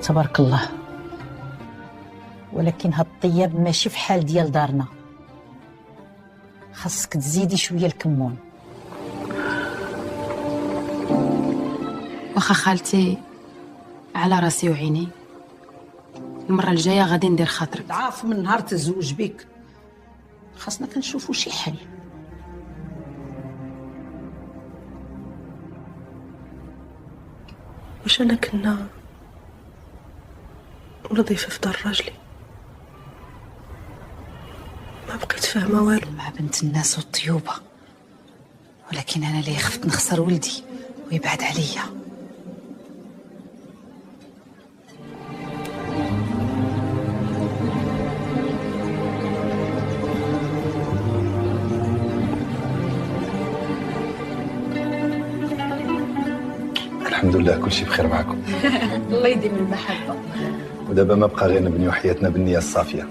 تبارك الله، ولكن هاد الطياب ماشي في حال ديال دارنا، خاصك تزيدي شويه الكمون. واخا خالتي على راسي وعيني، المره الجايه غادي ندير خاطرك. ضعاف من نهار تزوج بك، خاصنا كنشوفوا شي حل. واش انا كنا نظيفه في دار راجلي؟ ما بقيت فاهمه والو. مع بنت الناس والطيوبه، ولكن انا اللي خفت نخسر ولدي ويبعد عليا. الحمد لله كل شيء بخير معكم. الله يديم المحبه. ودابا ما بقى غير نبنيو حياتنا بالنية الصافية.